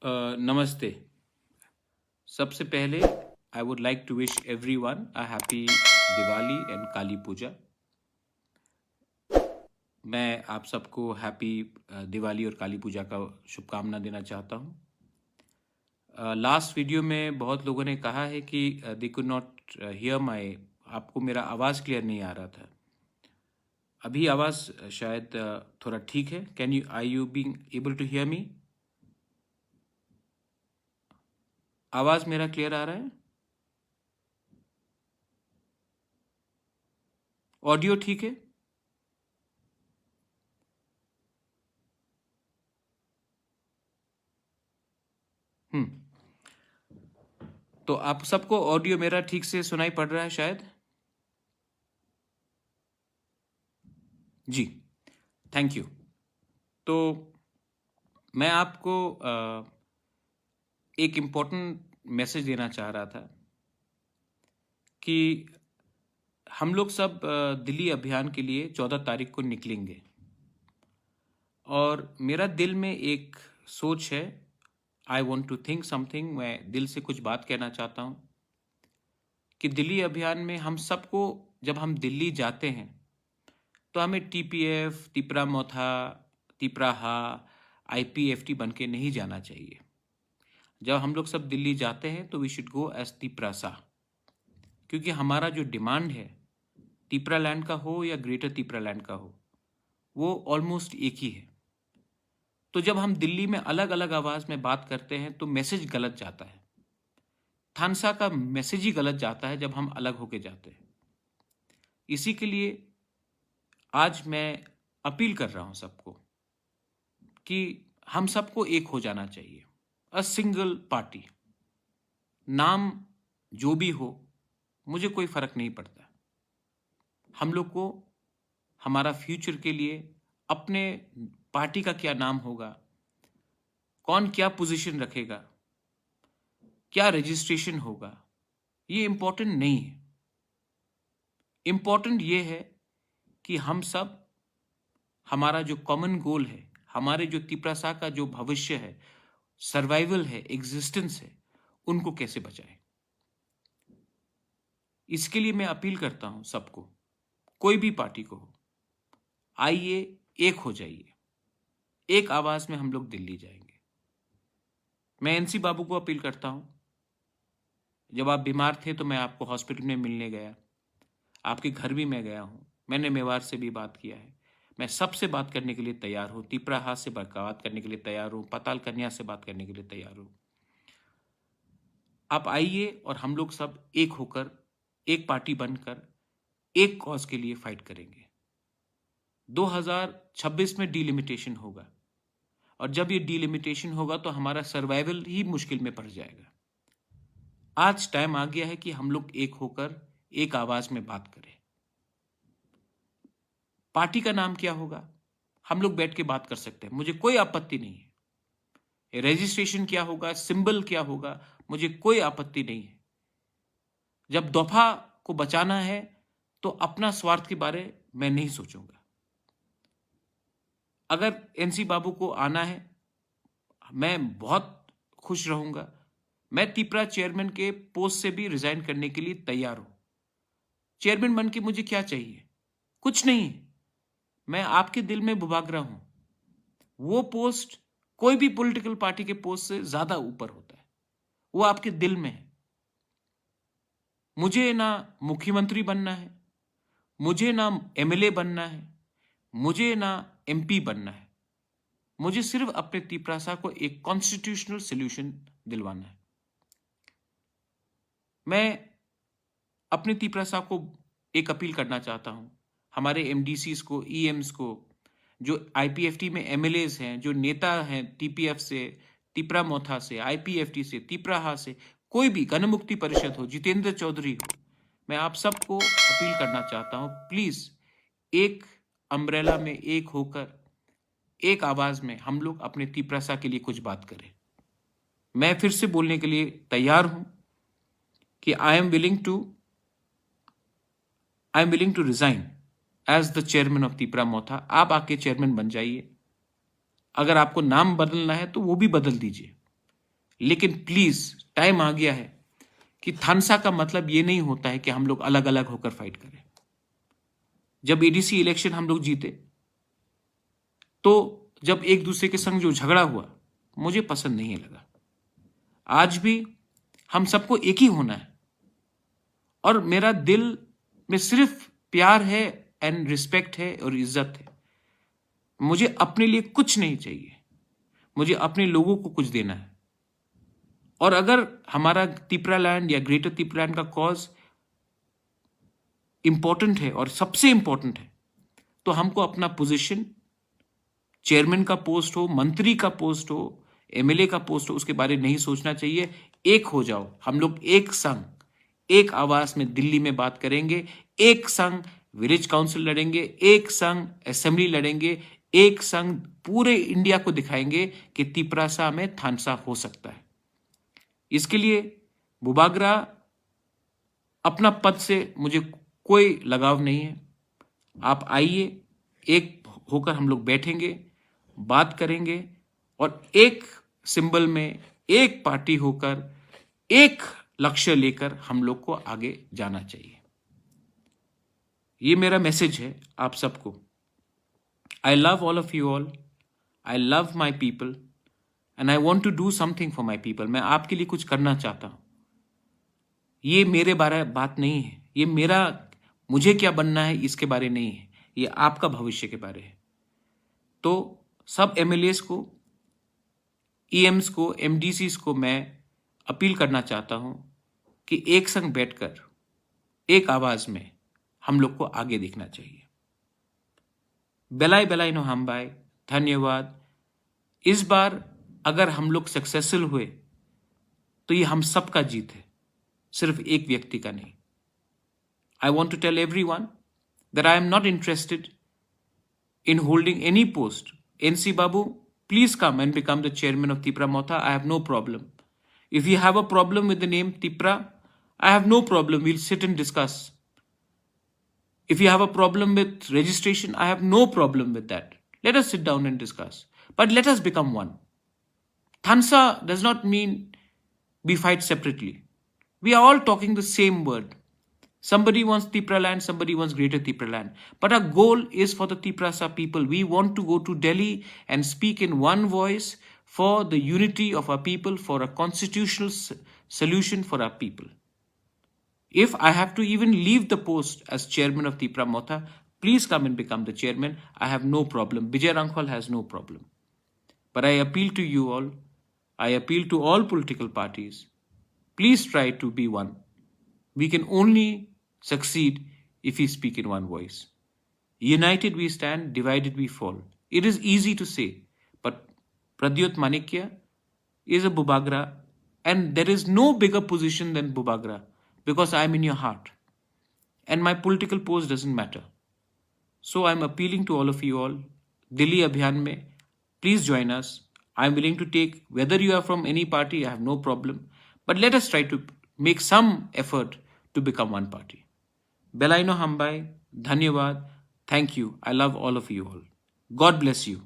नमस्ते। सबसे पहले I would like to wish everyone a happy Diwali and Kali Puja. मैं आप सबको हैप्पी दिवाली और काली पूजा का शुभकामना देना चाहता हूँ। लास्ट वीडियो में बहुत लोगों ने कहा है कि they could not here my, आपको मेरा आवाज़ क्लियर नहीं आ रहा था। अभी आवाज़ शायद थोड़ा ठीक है। Can you I you being able to hear me? आवाज़ मेरा क्लियर आ रहा है? ऑडियो ठीक है? हम्म। तो आप सबको ऑडियो मेरा ठीक से सुनाई पड़ रहा है शायद? जी, थैंक यू। तो मैं आपको एक इम्पोर्टेंट मैसेज देना चाह रहा था कि हम लोग सब दिल्ली अभियान के लिए 14 तारीख को निकलेंगे और मेरा दिल में एक सोच है। I want to think something. मैं दिल से कुछ बात कहना चाहता हूँ कि दिल्ली अभियान में हम सबको, जब हम दिल्ली जाते हैं तो हमें टीपीएफ, तिपरा मोथा, तिपराहा, आईपीएफटी बन के नहीं जाना चाहिए। जब हम लोग सब दिल्ली जाते हैं तो we should go as Tiprasa, क्योंकि हमारा जो डिमांड है, तिपरा लैंड का हो या ग्रेटर तिपरा लैंड का हो, वो ऑलमोस्ट एक ही है। तो जब हम दिल्ली में अलग अलग आवाज़ में बात करते हैं तो मैसेज गलत जाता है। थानसा का मैसेज ही गलत जाता है जब हम अलग होके जाते हैं। इसी के लिए आज मैं अपील कर रहा हूं सबको कि हम सबको एक हो जाना चाहिए। अ सिंगल पार्टी, नाम जो भी हो, मुझे कोई फर्क नहीं पड़ता। हम लोग को हमारा फ्यूचर के लिए अपने पार्टी का क्या नाम होगा, कौन क्या पोजीशन रखेगा, क्या रजिस्ट्रेशन होगा, ये इम्पोर्टेंट नहीं है। इम्पोर्टेंट ये है कि हम सब, हमारा जो कॉमन गोल है, हमारे जो तिपरासा का जो भविष्य है, सर्वाइवल है, एग्जिस्टेंस है, उनको कैसे बचाएं। इसके लिए मैं अपील करता हूं सबको, कोई भी पार्टी को हो, आइए एक हो जाइए। एक आवाज में हम लोग दिल्ली जाएंगे। मैं एनसी बाबू को अपील करता हूं, जब आप बीमार थे तो मैं आपको हॉस्पिटल में मिलने गया, आपके घर भी मैं गया हूं, मैंने मेवाड़ से भी बात किया है। मैं सबसे बात करने के लिए तैयार हूं, तिपराहा से बात करने के लिए तैयार हूं, पाताल कन्या से बात करने के लिए तैयार हूं। आप आइए और हम लोग सब एक होकर, एक पार्टी बनकर, एक कॉज के लिए फाइट करेंगे। 2026 में डिलिमिटेशन होगा और जब ये डिलिमिटेशन होगा तो हमारा सर्वाइवल ही मुश्किल में पड़ जाएगा। आज टाइम आ गया है कि हम लोग एक होकर एक आवाज में बात करें। पार्टी का नाम क्या होगा, हम लोग बैठ के बात कर सकते हैं, मुझे कोई आपत्ति नहीं है। रजिस्ट्रेशन क्या होगा, सिंबल क्या होगा, मुझे कोई आपत्ति नहीं है। जब दफा को बचाना है तो अपना स्वार्थ के बारे में नहीं सोचूंगा। अगर एनसी बाबू को आना है, मैं बहुत खुश रहूंगा। मैं तिपरा चेयरमैन के पोस्ट से भी रिजाइन करने के लिए तैयार हूं। चेयरमैन बन के मुझे क्या चाहिए? कुछ नहीं। मैं आपके दिल में बुभाग रहा हूं। वो पोस्ट कोई भी पॉलिटिकल पार्टी के पोस्ट से ज्यादा ऊपर होता है, वो आपके दिल में है। मुझे ना मुख्यमंत्री बनना है, मुझे ना एमएलए बनना है, मुझे ना एमपी बनना है। मुझे सिर्फ अपने तिपरासा को एक कॉन्स्टिट्यूशनल सोल्यूशन दिलवाना है। मैं अपने तिपरासा को एक अपील करना चाहता हूं, हमारे एमडीसीज को, ईएम्स को, जो आईपीएफटी में एमएलएज हैं, जो नेता हैं टीपीएफ से, तिपरा मोथा से, आईपीएफटी से, तिपराहा से, कोई भी गणमुक्ति परिषद हो, जितेंद्र चौधरी हो, मैं आप सबको अपील करना चाहता हूं, प्लीज एक अम्ब्रेला में एक होकर, एक आवाज में हम लोग अपने तिपरासा के लिए कुछ बात करें। मैं फिर से बोलने के लिए तैयार हूं कि I am willing to resign as the chairman of Tipra Motha. आप आके चेयरमैन बन जाइए। अगर आपको नाम बदलना है तो वो भी बदल दीजिए। लेकिन प्लीज टाइम आ गया है कि थानसा का मतलब ये नहीं होता है कि हम लोग अलग अलग होकर फाइट करें। जब एडीसी इलेक्शन हम लोग जीते तो जब एक दूसरे के संग जो झगड़ा हुआ मुझे पसंद नहीं लगा। आज भी हम सबको एक ही होना है और मेरा दिल में सिर्फ प्यार है एंड रिस्पेक्ट है और इज्जत है। मुझे अपने लिए कुछ नहीं चाहिए, मुझे अपने लोगों को कुछ देना है। और अगर हमारा तिपरालैंड या ग्रेटर तिपरालैंड का कॉज इंपॉर्टेंट है और सबसे इंपॉर्टेंट है तो हमको अपना पोजीशन, चेयरमैन का पोस्ट हो, मंत्री का पोस्ट हो, एमएलए का पोस्ट हो, उसके बारे में नहीं सोचना चाहिए। एक हो जाओ, हम लोग एक संग, एक आवाज में दिल्ली में बात करेंगे, एक संग विलेज काउंसिल लड़ेंगे, एक संग असेंबली लड़ेंगे, एक संग पूरे इंडिया को दिखाएंगे कि तिपरासा में थानसा हो सकता है। इसके लिए बुबागरा अपना पद से मुझे कोई लगाव नहीं है। आप आइए, एक होकर हम लोग बैठेंगे, बात करेंगे और एक सिंबल में, एक पार्टी होकर, एक लक्ष्य लेकर हम लोग को आगे जाना चाहिए। ये मेरा मैसेज है आप सबको। I love all of you all, I love my people and I want to do something for my people. मैं आपके लिए कुछ करना चाहता हूं। ये मेरे बारे बात नहीं है, ये मेरा मुझे क्या बनना है इसके बारे नहीं है, ये आपका भविष्य के बारे है। तो सब एमएलएस को, ईएम्स को, एमडीसीज को मैं अपील करना चाहता हूं कि एक संग बैठकर एक आवाज में हम लोग को आगे देखना चाहिए। बेलाई बेलाई नो हम बाय, धन्यवाद। इस बार अगर हम लोग सक्सेसफुल हुए तो ये हम सबका जीत है, सिर्फ एक व्यक्ति का नहीं। I want to tell everyone that I am not interested in holding any post. NC Babu, please come and become the chairman of Tipra Motha. I have no problem. If you have a problem with the name Tipra, I have no problem. We'll sit and discuss. If you have a problem with registration, I have no problem with that. Let us sit down and discuss. But let us become one. Thansa does not mean we fight separately. We are all talking the same word. Somebody wants Tipraland, somebody wants Greater Tipraland. But our goal is for the Tiprasa people. We want to go to Delhi and speak in one voice for the unity of our people, for a constitutional solution for our people. If I have to even leave the post as chairman of Tipra Motha, please come and become the chairman. I have no problem. Vijay Rangwal has no problem. But I appeal to you all. I appeal to all political parties. Please try to be one. We can only succeed if we speak in one voice. United we stand, divided we fall. It is easy to say, but Pradyot Manikya is a Bubagra, and there is no bigger position than Bubagra because I am in your heart and my political post doesn't matter. So I am appealing to all of you all, Delhi Abhiyan mein, please join us. I am willing to take, whether you are from any party, I have no problem, but let us try to make some effort to become one party. Belaino Hambai, Dhanyavad, thank you. I love all of you all. God bless you.